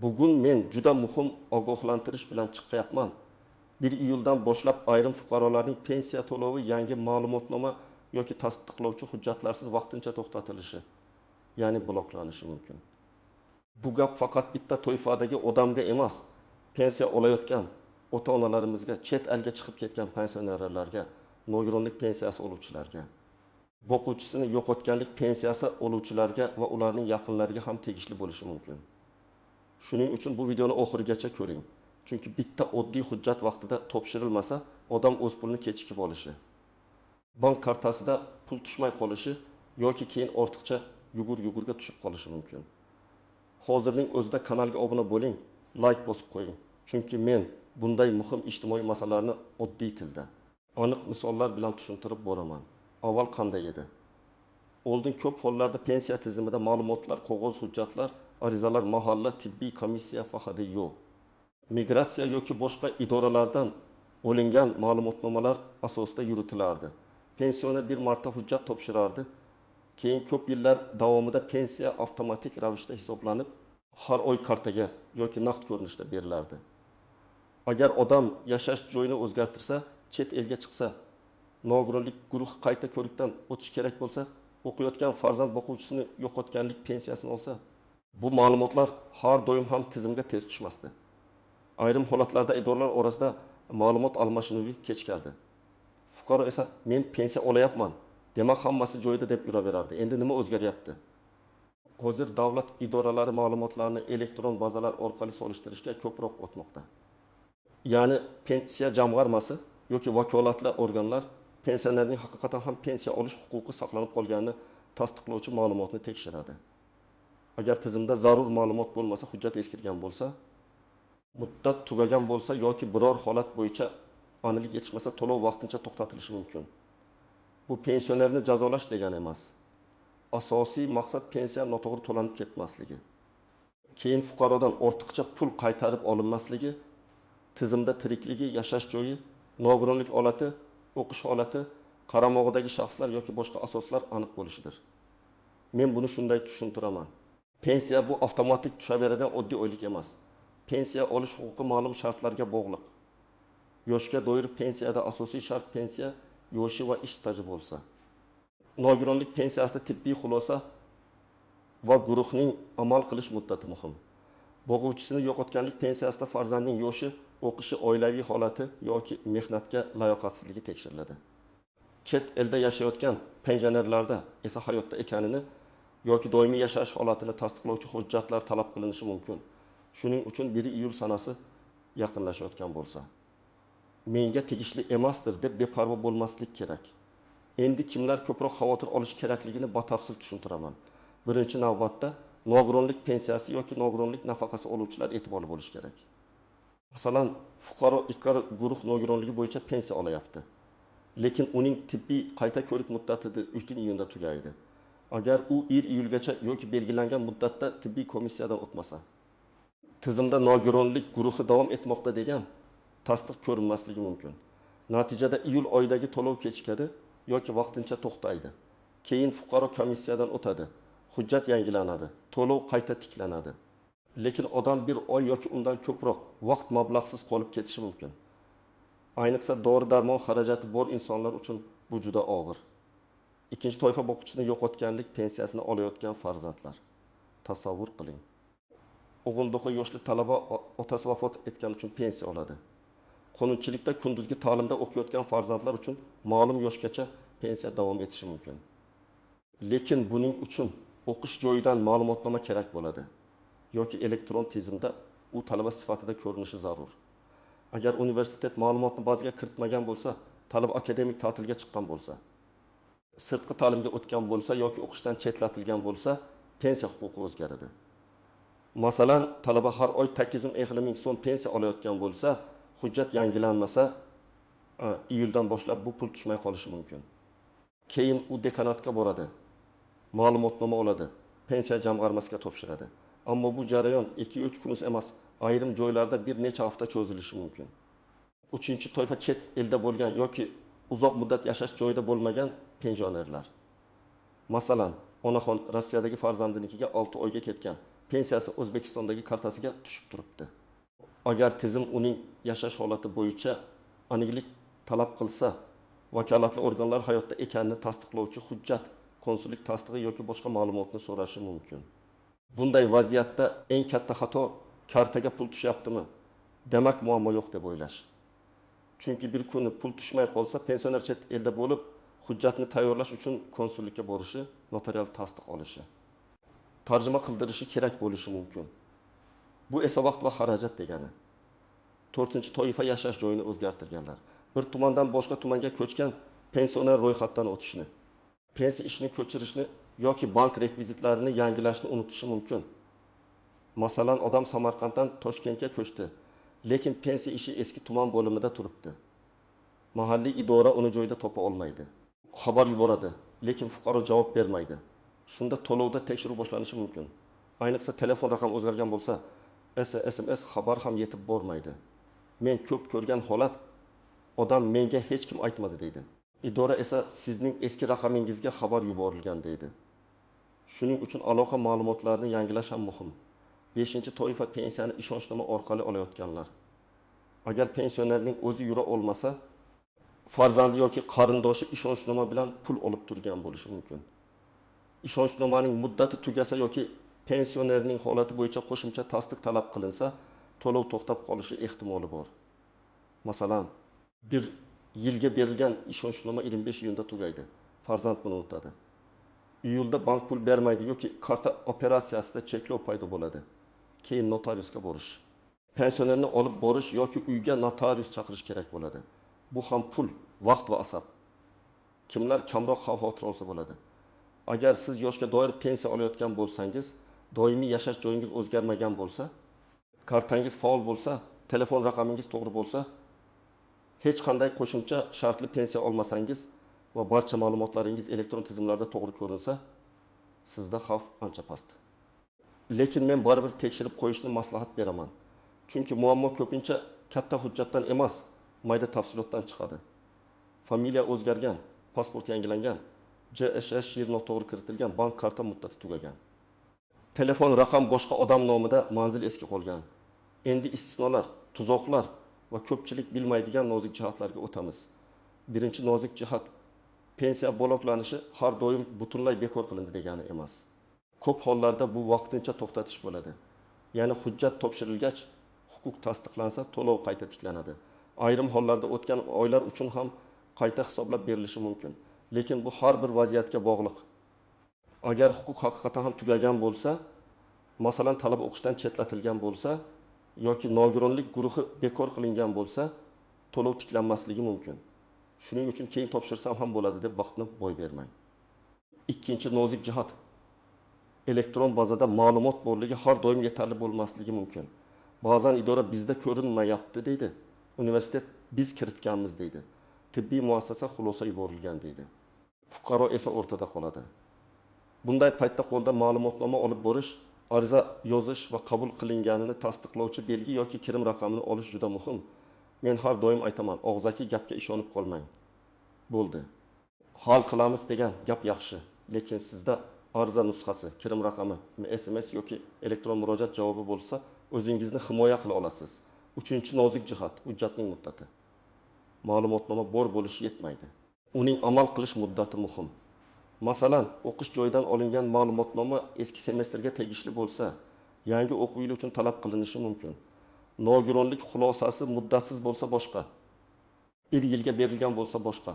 Bugun men juda muhim ogohlantirish bilan chiqyapman. 1 iyuldan boshlab ayrim fuqarolarning pensiya to'lovi yangi ma'lumotnoma yoki tasdiqlovchi hujjatlarsiz vaqtincha to'xtatilishi, ya'ni bloklanishi mumkin. Bu gap faqat bitta to'ifadagi odamga emas, pensiya olayotgan ota-onalarimizga, chet elga chiqib ketgan pensionerlarga, nogironlik pensiyasi oluvchilarga, boquvchisini yo'qotganlik pensiyasi oluvchilarga va ularning yaqinlariga ham tegishli bo'lishi mumkin. Shuning uchun bu videoni oxirigacha ko'ring. Chunki bitta oddiy hujjat vaqtida topshirilmasa, odam o'z pulini kechikib olishi, bank kartasida pul tushmay qolishi yoki keyin ortiqcha yugurga tushib qolishi mumkin. Hozirning o'zida kanalga obuna bo'ling, like bosib qo'ying. Chunki men bunday muhim ijtimoiy masalalarni oddiy tilda, aniq misollar bilan tushuntirib boraman. Avval qanday edi? Oldin ko'p hollarda pensiya tizimida ma'lumotlar, qog'oz hujjatlar, arizalar mahalla tibbiy komissiya faqat yo'q. Migratsiya yoki boshqa idoralardan olingan ma'lumotnomalar asosida yuritilardi. Pensioner bir marta hujjat topshirardi. Keyin ko'p yillar davomida pensiya avtomatik ravishda hisoblanib, har oy kartaga yoki naqd ko'rinishda berilardi. Agar odam yashash joyini o'zgartirsa, chet elga chiqsa, nogironlik guruhi qayta ko'rikdan o'tish kerak bo'lsa, o'qiyotgan farzand boquvchisini yo'qotganlik pensiyasini olsa, bu ma'lumotlar har doim ham tizimga tez tushmasdi. Ayrim holatlarda idoralar orasida ma'lumot almashinuvi kechikadi. Fuqaro esa men pensiya olayapman, demak hammasi joyida deb yuraverardi. Endi nima o'zgaryapti? Hozir davlat idoralari ma'lumotlarni elektron bazalar orqali solishtirishga ko'proq o'tmoqda. Ya'ni pensiya jamg'armasi yoki vakolatli organlar pensionerning haqiqatan ham pensiya olish huquqi saqlanib qolganini tasdiqlovchi ma'lumotni tekshiradi. Agar tizimda zarur ma'lumot bo'lmasa, hujjat eskirgan bo'lsa, muddat tugagan bo'lsa yoki biror holat bo'yicha aniqlik yetishmasa, to'lov vaqtincha to'xtatilishi mumkin. Bu pensionerni jazolash degani emas. Asosiy maqsad pensiya noto'g'ri to'lanib ketmasligi. Keyin fuqarodan ortiqcha pul qaytarib olinmasligi, tizimda tirikligi, yashash joyi, nogironlik holati, o'qish holati, qaramog'idagi shaxslar yoki boshqa asoslar aniq bo'lishidir. Men buni shunday tushuntiraman. Pensiya bu avtomatik tushaveradigan oddiy oylik emas. Pensiya olish huquqi ma'lum shartlarga bog'liq. Yoshga doir pensiyada asosiy shart pensiya yoshi va ish staji bo'lsa. Nogironlik pensiyasida tibbiy xulosa va guruhning amal qilish muddati muhim. Boquvchisini yo'qotganlik pensiyasida farzandning yoshi, o'qishi, oilaviy holati yoki mehnatga layoqatsizligi tekshiriladi. Chet elda yashayotgan pensionerlarda esa hayotda ekanini yoki doimiy yashash holatini tasdiqlovchi hujjatlar talab qilinishi mumkin. Shuning uchun 1 iyul sanasi yaqinlashayotgan bo'lsa, menga tegishli emasdir deb beparvo bo'lmaslik kerak. Endi kimlar ko'proq xavotir olish kerakligini batafsil tushuntiraman. Birinchi navbatda nogironlik pensiyasi yoki nogironlik nafaqasi oluvchilar e'tiborli bo'lish kerak. Masalan, fuqaro ikkala guruh nogironligi bo'yicha pensiya olayapti. Lekin uning tibbiy qayta ko'rik muddati 3 iyunda tugaydi. Agar u 1 iyulgacha yoki belgilangan muddatda tibbiy komissiyadan o'tmasa, tizimda nogironlik guruhi davom etmoqda degan tasdiq ko'rinmasligi mumkin. Natijada iyul oyidagi to'lov kechikadi yoki vaqtincha to'xtaydi. Keyin fuqaro komissiyadan o'tadi, hujjat yangilanadi, to'lov qayta tiklanadi. Lekin odam 1 oy yoki undan ko'proq vaqt mablag'siz qolib ketishi mumkin. Ayniqsa dori-darmon xarajati bor insonlar uchun bu juda og'ir. Ikkinchi toifa boquvchisini yo'qotganlik pensiyasini olayotgan farzandlar. Tasavvur qiling. O'g'ildo'qi yoshli talaba otasi vafot etgani uchun pensiya oladi. Qonunchilikda kunduzgi ta'limda o'qiyotgan farzandlar uchun ma'lum yoshgacha pensiya davom etishi mumkin. Lekin buning uchun o'qish joyidan ma'lumotnoma kerak bo'ladi yoki elektron tizimda u talaba sifatida ko'rinishi zarur. Agar universitet ma'lumotni bazaga kiritmagan bo'lsa, talaba akademik ta'tilga chiqqan bo'lsa, sirtqi ta'limga o'tgan bo'lsa yoki o'qishdan chetlatilgan bo'lsa, pensiya huquqi o'zgaradi. Masalan, talaba har oy 850 ming so'm pensiya olayotgan bo'lsa, hujjat yangilanmasa, iyuldan boshlab bu pul tushmay qolishi mumkin. Keyin u dekanatga boradi, ma'lumotnoma oladi, pensiya jamg'armasiga topshiradi. Ammo bu jarayon 2-3 kun emas, ayrim joylarda bir necha hafta cho'zilishi mumkin. Uchinchi toifa chet elda bo'lgan yoki uzoq muddat yashash joyida bo'lmagan pensionerlar. Masalan, onaxon Rossiyadagi farzandinikiga 6 oyga ketgan pensiyasi O'zbekistondagi kartasiga tushib turibdi. Agar tizim uning yashash holati bo'yicha aniqlik talab qilsa, vakolatli organlar hayotda ekanini tasdiqlovchi hujjat, konsullik tasdig'i yoki boshqa ma'lumotni so'rashi mumkin. Bunday vaziyatda eng katta xato kartaga pul tushyaptimi? Demak muammo yo'q deb o'ylash. Chunki bir kuni pul tushmay qolsa, pensioner chet elda bo'lib, hujjatni tayyorlash uchun konsullikka borishi, notarial tasdiq olishi, tarjima qildirishi kerak bo'lishi mumkin. Bu esa vaqt va xarajat degani. 4-toifa yashash joyini o'zgartirganlar. Bir tumandan boshqa tumanga ko'chgan pensioner ro'yxatdan o'tishni, pensiya ishini ko'chirishni yoki bank rekvizitlarini yangilashni unutishi mumkin. Masalan, odam Samarqanddan Toshkentga ko'chdi, lekin pensiya ishi eski tuman bo'limida turibdi. Mahalliy idora uni joyda topa olmaydi. Xabar yuboradi, lekin fuqaro javob bermaydi. Shunda to'lovda tekshiruv boshlanishi mumkin. Ayniqsa telefon raqami o'zgargan bo'lsa, SMS xabar ham yetib bormaydi. Men ko'p ko'rgan holat, odam menga hech kim aytmadi deydi. Idora esa sizning eski raqamingizga xabar yuborilgan deydi. Shuning uchun aloqa ma'lumotlarini yangilash ham muhim. 5-toifa pensiyani ishonchnoma orqali olayotganlar. Agar pensionerning o'zi yura olmasa, farzandi yoki qarindoshi ishonchnoma bilan pul olib turgan bo'lishi mumkin. Ishonchnomaning muddati tugasa yoki pensionerning holati bo'yicha qo'shimcha tasdiq talab qilinsa, to'lov to'xtab qolishi ehtimoli bor. Masalan, bir yilga berilgan ishonchnoma 25 iyunda tugaydi. Farzand buni unutadi. Iyulda bank pul bermaydi yoki karta operatsiyasida cheklov paydo bo'ladi. Keyin notariusga borish. Pensionerni olib borish yoki uyga notarius chaqirish kerak bo'ladi. Bu ham pul, vaqt va asab. Kimlar kamroq xavotir olsa bo'ladi. Agar siz yoshga doir pensiya olayotgan bo'lsangiz, doimiy yashash joyingiz o'zgarmagan bo'lsa, kartangiz faol bo'lsa, telefon raqamingiz to'g'ri bo'lsa, hech qanday qo'shimcha shartli pensiya olmasangiz va barcha ma'lumotlaringiz elektron tizimlarda to'g'ri ko'rinsa, sizda xavf ancha past. Lekin men baribir tekshirib qo'yishni maslahat beraman. Chunki muammo ko'pincha katta hujjatdan emas, mayda tafsilotdan chiqadi. Familiya o'zgargan, pasport yangilangan, JSH yer noto'g'ri kiritilgan, bank karta muddati tugagan. Telefon raqam boshqa odam nomida, manzil eski qolgan. Endi istisnolar, tuzoqlar va ko'pchilik bilmaydigan nozik jihatlarga o'tamiz. Birinchi nozik jihat, pensiya bloklanishi har doim butunlay bekor qilindi degani emas. Ko'p hollarda bu vaqtincha to'xtatish bo'ladi. Ya'ni hujjat topshirilgach, huquq tasdiqlansa, to'lov qayta tiklanadi. Ayrim hollarda o'tgan oylar uchun ham qayta hisoblab berilishi mumkin. Lekin bu har bir vaziyatga bog'liq. Agar huquq haqiqatan ham tugagan bo'lsa, masalan talaba o'qishdan chetlatilgan bo'lsa yoki nogironlik guruhi bekor qilingan bo'lsa, to'lov tiklanmasligi mumkin. Shuning uchun keyin topshirsam ham bo'ladi deb vaqtni boy bermang. Ikkinchi nozik jihat, elektron bazada ma'lumot borligi har doim yetarli bo'lmasligi mumkin. Ba'zan idora bizda ko'rinmayapti deydi. Universitet biz kiritganmiz deydi. Tibbiy muassasa xulosa yuborilgan deydi. Fuqaro esa o'rtada qoladi. Bunday paytda qo'lda ma'lumotnoma olib borish, ariza yozish va qabul qilinganini tasdiqlovchi belgi yoki kirim raqamini olish juda muhim. Men har doim aytaman, og'zaki gapga ishonib qolmang. Bo'ldi. Hal qilamiz degan gap yaxshi, lekin sizda ariza nusxasi, kirim raqami, SMS yoki elektron murojaat javobi bo'lsa, o'zingizni himoya qila olasiz. Uchinchi nozik jihat, hujjatning muddati. Ma'lumotnoma bor bo'lishi yetmaydi. Uning amal qilish muddati muhim. Masalan, o'qish joyidan olingan ma'lumotnoma eski semestrga tegishli bo'lsa, yangi o'quv yili uchun talab qilinishi mumkin. Nogironlik xulosasi muddatsiz bo'lsa boshqa. 1 yilga berilgan bo'lsa boshqa.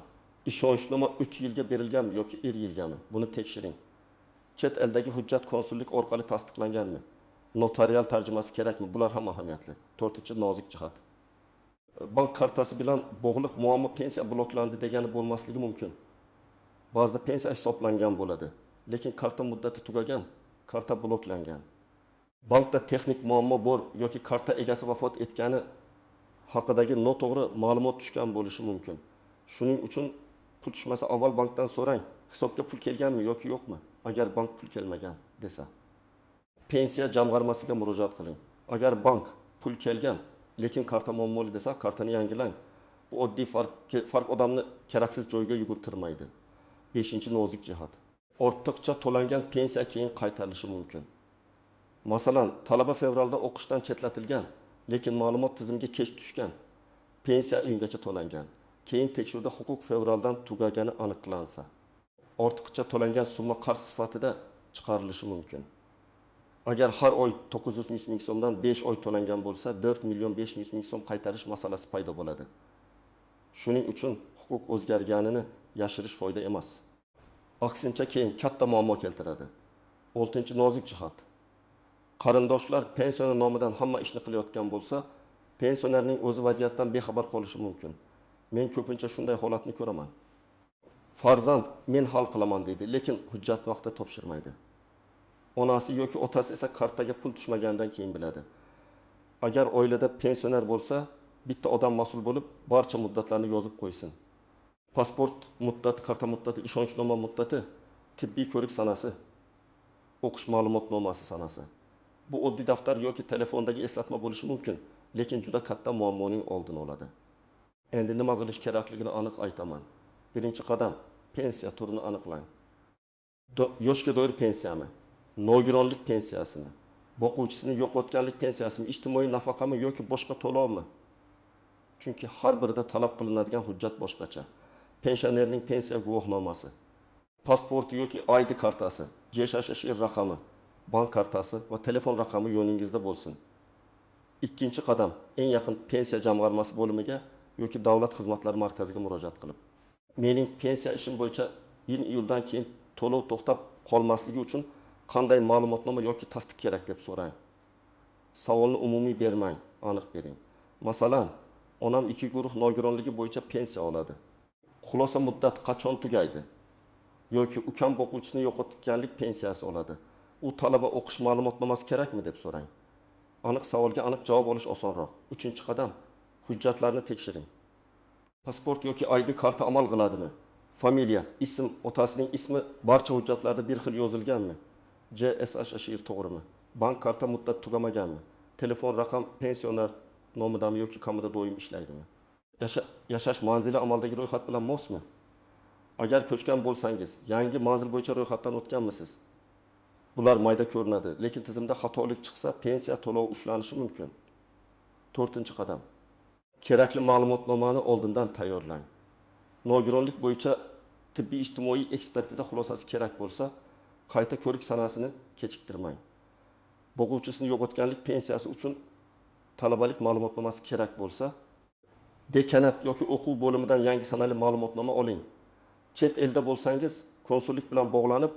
Ishonchnoma 3 yilga berilganmi yoki 1 yilgami? Buni tekshiring. Chet eldagi hujjat konsullik orqali tasdiqlanganmi? Notarial tarjimasi kerakmi? Bular ham ahamiyatli. 4-nozik jihat. Bank kartasi bilan bog'liq muammo pensiya bloklandi degani bo'lmasligi mumkin. Ba'zida pensiya hisoblangan bo'ladi, lekin karta muddati tugagan, karta bloklangan. Bankda texnik muammo bor yoki karta egasi vafot etgani haqidagi noto'g'ri ma'lumot tushgan bo'lishi mumkin. Shuning uchun pul tushmasa avval bankdan so'rang, hisobga pul kelganmi yoki yo'qmi? Agar bank pul kelmagan desa, pensiya jamg'armasiga murojaat qiling. Agar bank pul kelgan, lekin karta muammoli desa, kartani yangilang. Bu oddiy farq odamni keraksiz joyga yugurtirmaydi. 5-nozik jihat. Ortiqcha to'langan pensiya keyin qaytarilishi mumkin. Masalan, talaba fevralda o'qishdan chetlatilgan, lekin ma'lumot tizimiga kech tushgan, pensiya uygacha to'langan. Keyin tekshiruvda huquq fevraldan tugagani aniqlansa, ortiqcha to'langan summa qarz sifatida chiqarilishi mumkin. Agar har oy 900 ming so'mdan 5 oy to'langan bo'lsa, 4 million 500 ming so'm qaytarish masalasi paydo bo'ladi. Shuning uchun huquq o'zgarganini yashirish foyda emas. Aksincha keyin katta muammo keltiradi. 6-chi nozik jihat. Qarindoshlar pensioner nomidan hamma ishni qilayotgan bo'lsa, pensionerning o'zi vaziyatdan bexabar qolishi mumkin. Men ko'pincha shunday holatni ko'raman. Farzand men hal qilaman deydi, lekin hujjat vaqtida topshirmaydi. Onasi yoki otasi esa kartaga pul tushmagandan keyin biladi. Agar oilada pensioner bo'lsa, bitta odam mas'ul bo'lib, barcha muddatlarni yozib qo'ysin. Pasport muddati, karta muddati, ishonchnoma muddati, tibbiy ko'rik sanasi, o'qish ma'lumotnomasi sanasi. Bu oddiy daftar yoki telefondagi eslatma bo'lishi mumkin, lekin juda katta muammoning oldini oladi. Endi nima qilish kerakligini aniq aytaman. Birinchi qadam, pensiya turini aniqlang. Yoshga doir pensiyami? Nogironlik pensiyasimi? Boquvchisini yo'qotganlik pensiyasimi? Ijtimoiy nafaqami yoki boshqa to'lovmi? Chunki har birida talab qilinadigan hujjat boshqacha. Pensionerning pensiya guvohnomasi, pasporti yoki ID kartasi, JSHSR raqami, bank kartasi va telefon raqami yoningizda bo'lsin. Ikkinchi qadam, eng yaqin pensiya jamg'armasi bo'limiga yoki davlat xizmatlari markaziga murojaat qilib, mening pensiya ishim bo'yicha 1 iyuldan keyin to'lov to'xtab qolmasligi uchun qanday ma'lumotnoma yoki tasdiq kerak deb so'rang. Savolni umumiy bermang, aniq bering. Masalan, onam 2 guruh nogironligi bo'yicha pensiya oladi. Xulosa muddat qachon tugaydi? Yoki ukam o'quvchisini yo'qotganlik pensiyasi oladi. U talaba o'qish ma'lumotnomasi kerakmi deb so'rang. Aniq savolga aniq javob olish osonroq. 3-qadam, hujjatlarni tekshiring. Pasport yoki ID karta amal qiladimi? Familiya, ism, otasining ismi barcha hujjatlarda bir xil yozilganmi? JSHSR to'g'rimi? Bank karta muddat tugamaganmi? Telefon raqam pensioner nomidami yoki kamida doim ishlaydimi? Yashash manzili amaldagi ro'yxat bilan mosmi? Agar ko'chgan bo'lsangiz, yangi manzil bo'yicha ro'yxatdan o'tganmisiz? Bular mayda ko'rinadi, lekin tizimda xatolik chiqsa, pensiya to'lovi ushlanishi mumkin. 4-qadam. Kerakli ma'lumotnomani oldindan tayyorlang. Nogironlik bo'yicha tibbiy ijtimoiy ekspertiza xulosasi kerak bo'lsa, qayta ko'rik sanasini kechiktirmang. Boquvchisini yo'qotganlik pensiyasi uchun talabalik ma'lumotnomasi kerak bo'lsa, dekanat yoki o'quv bo'limidan yangi sanali ma'lumotnoma oling. Chet elda bo'lsangiz, konsullik bilan bog'lanib,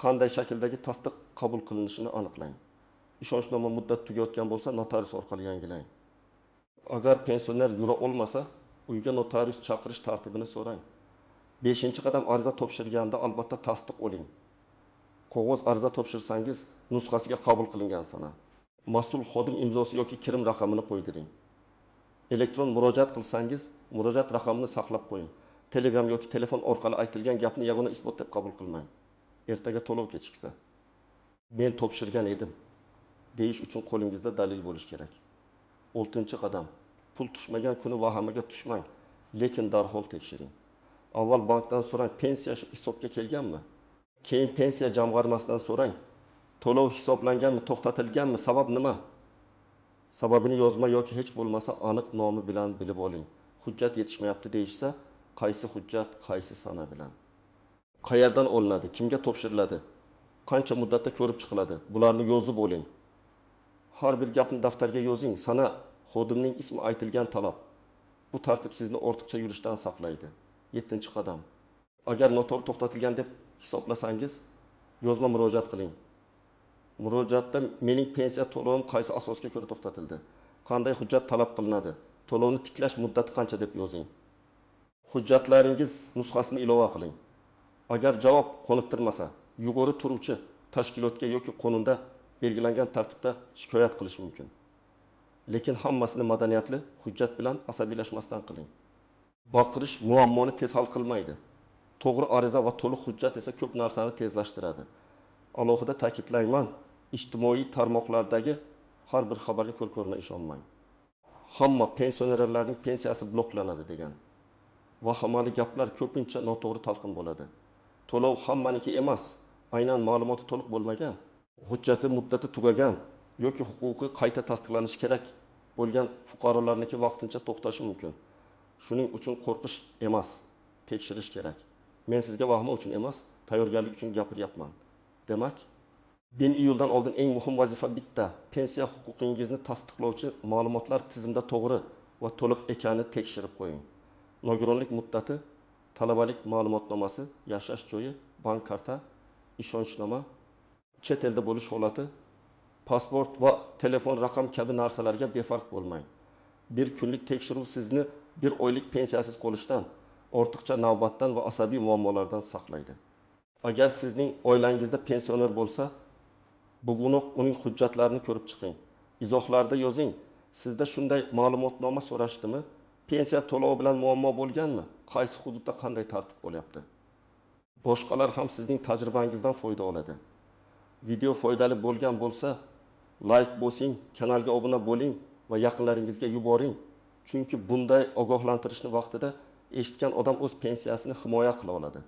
qanday shakldagi tasdiq qabul qilinishini aniqlang. Ishonchnoma muddat tugayotgan bo'lsa, notarius orqali yangilang. Agar pensioner yura olmasa, uyga notarius chaqirish tartibini so'rang. 5-qadam, ariza topshirganda albatta tasdiq oling. Qog'oz ariza topshirsangiz, nusxasiga qabul qilingan sana. Mas'ul xodim imzosi yoki kirim raqamini qo'ydiring. Elektron murojaat qilsangiz, murojaat raqamini saqlab qo'ying. Telegram yoki telefon orqali aytilgan gapni yagona isbot deb qabul qilmang. Ertaga to'lov kechiksa, men topshirgan edim deyish uchun qo'lingizda dalil bo'lishi kerak. 6-qadam, pul tushmagan kuni vahimaga tushmang, lekin darhol tekshiring. Avval bankdan so'rang, pensiya hisobga kelganmi? Keyin pensiya jamg'armasidan so'rang, to'lov hisoblanganmi, to'xtatilganmi, sabab nima? Sababini yozma yoki hech bo'lmasa aniq nomi bilan bilib oling. Hujjat yetishmayapti deyishsa, qaysi hujjat, qaysi sana bilan? Qayerdan olinadi, kimga topshiriladi, qancha muddatda ko'rib chiqiladi, bularni yozib oling. Har bir gapni daftarga yozing, sana, xodimning ismi aytilgan talab. Bu tartib sizni ortiqcha yurishdan saqlaydi. 7-qadam. Agar noto'g'ri to'xtatilgan deb hisoblasangiz, yozma murojaat qiling. Murojaatda mening pensiya to'lovim qaysi asosga ko'ra to'xtatildi? Qanday hujjat talab qilinadi? To'lovni tiklash muddati qancha deb yozing. Hujjatlaringiz nusxasini ilova qiling. Agar javob qoniqtirmasa, yuqori turuvchi tashkilotga yoki qonunda belgilangan tartibda shikoyat qilish mumkin. Lekin hammasini madaniyatli, hujjat bilan asabiylashmasdan qiling. Baqirish muammoni tez hal qilmaydi. To'g'ri ariza va to'liq hujjat esa ko'p narsani tezlashtiradi. Alohida ta'kidlayman, ijtimoiy tarmoqlardagi har bir xabarga ko'r-ko'rona ishonmang. Hamma pensionerlarning pensiyasi bloklanadi degan vahimali gaplar ko'pincha noto'g'ri talqin bo'ladi. To'lov hammaniki emas, aynan ma'lumoti to'liq bo'lmagan, hujjati muddati tugagan yoki huquqi qayta tasdiqlanishi kerak bo'lgan fuqarolarniki vaqtincha to'xtashi mumkin. Shuning uchun qo'rqish emas, tekshirish kerak. Men sizga vahma uchun emas, tayyorgarlik uchun gapiryapman. Demak, 1 iyuldan oldin eng muhim vazifa bitta: pensiya huquqingizni tasdiqlovchi ma'lumotlar tizimda to'g'ri va to'liq ekanini tekshirib qo'ying. Nogironlik muddati, talabalik ma'lumotnomasi, yashash joyi, bank karta, ishonchnoma, chet elda bo'lish holati, pasport va telefon raqam kabi narsalarga befarq bo'lmang. Bir kunlik tekshiruv sizni bir oylik pensiyasiz qolishdan, ortiqcha navbatdan va asabiy muammolardan saqlaydi. Agar sizning oilangizda pensioner bo'lsa, bugunoq uning hujjatlarini ko'rib chiqing. Izohlarda yozing. Sizda shunday ma'lumotnoma so'rashdimi? Pensiya to'lovi bilan muammo bo'lganmi? Qaysi hududda qanday tartib bo'lyapti? Boshqalar ham sizning tajribangizdan foyda oladi. Video foydali bo'lgan bo'lsa, like bosing, kanalga obuna bo'ling va yaqinlaringizga yuboring. Chunki bunday ogohlantirishni vaqtida eshitgan odam o'z pensiyasini himoya qila oladi.